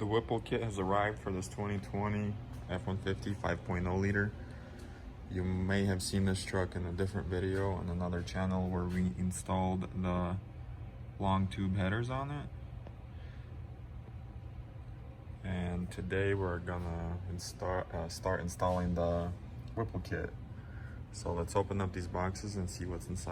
The Whipple kit has arrived for this 2020 F-150 5.0 liter. You may have seen this truck in a different video on another channel where we installed the long tube headers on it. And today we're gonna start installing the Whipple kit. So let's open up these boxes and see what's inside.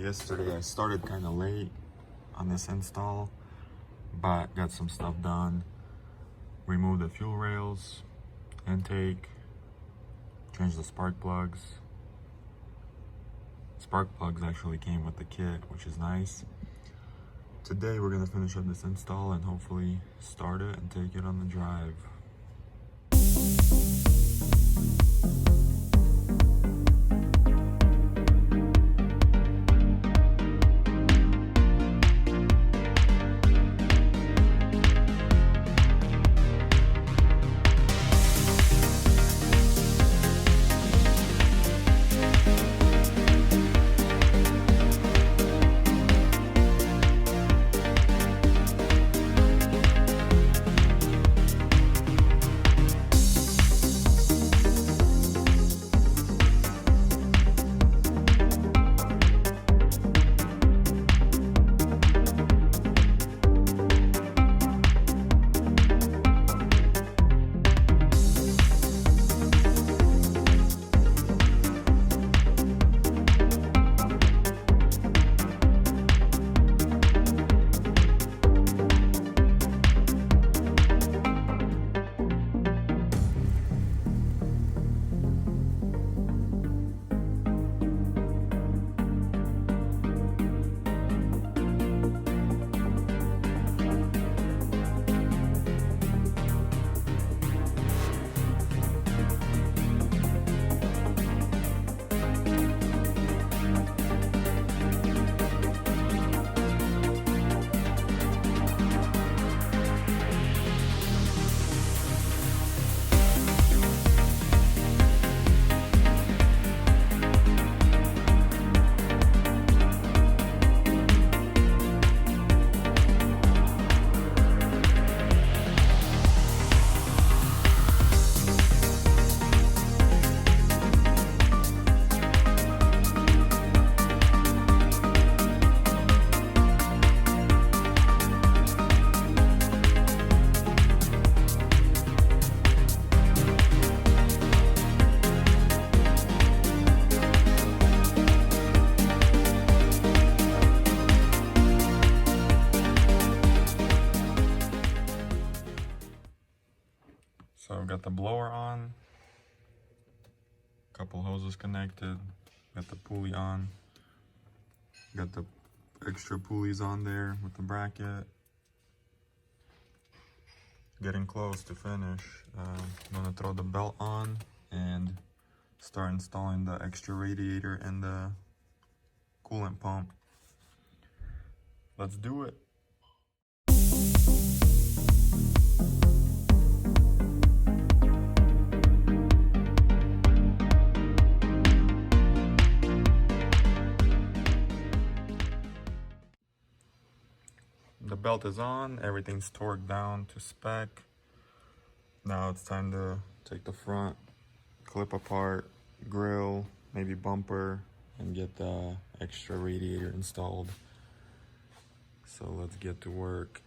yesterday. I started kind of late on this install, but got some stuff done. Removed the fuel rails, intake, changed the spark plugs. Spark plugs actually came with the kit, which is nice. Today we're gonna finish up this install and hopefully start it and take it on the drive. So I've got the blower on, couple hoses connected, got the pulley on, got the extra pulleys on there with the bracket. Getting close to finish. I'm gonna throw the belt on and start installing the extra radiator and the coolant pump. Let's do it. The belt is on, everything's torqued down to spec. Now it's time to take the front clip apart, grill, maybe bumper, and get the extra radiator installed. So let's get to work.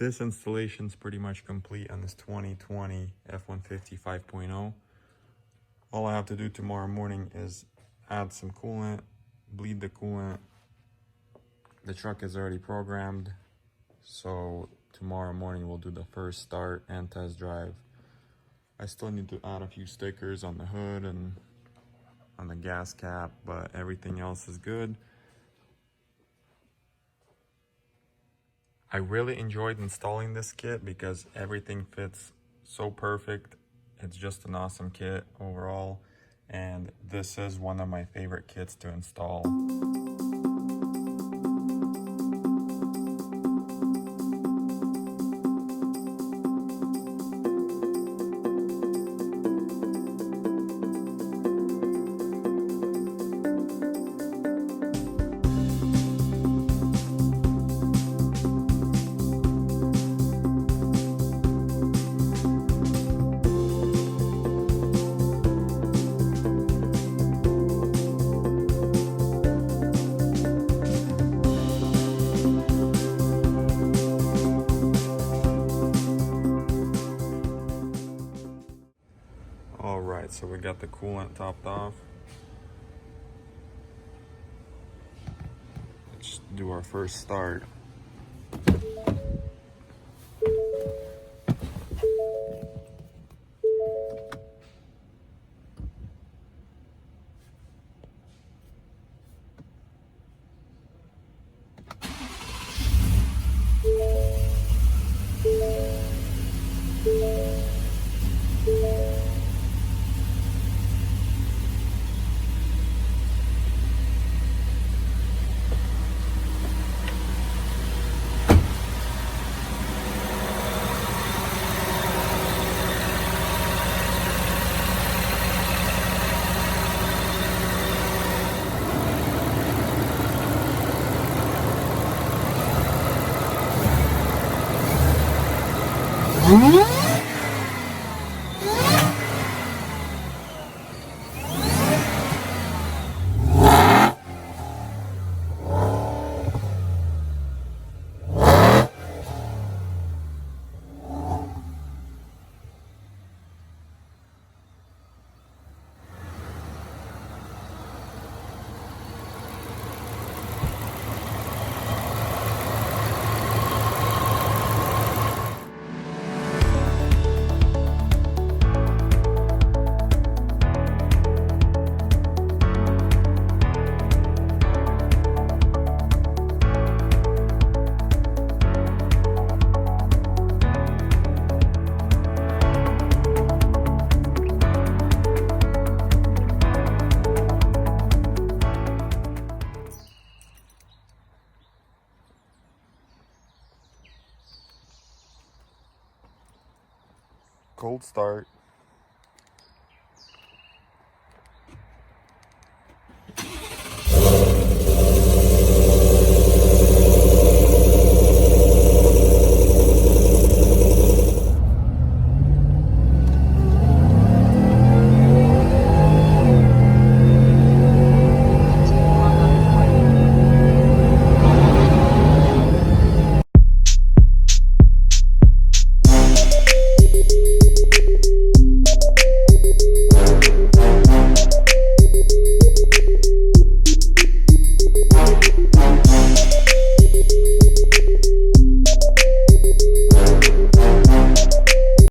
this installation is pretty much complete on this 2020 F-150 5.0. All I have to do tomorrow morning is add some coolant, bleed the coolant. The truck is already programmed, so tomorrow morning we'll do the first start and test drive. I still need to add a few stickers on the hood and on the gas cap, but everything else is good. I really enjoyed installing this kit because everything fits so perfect. It's just an awesome kit overall, and this is one of my favorite kits to install. Alright, so we got the coolant topped off. Let's do our first start. Cold start.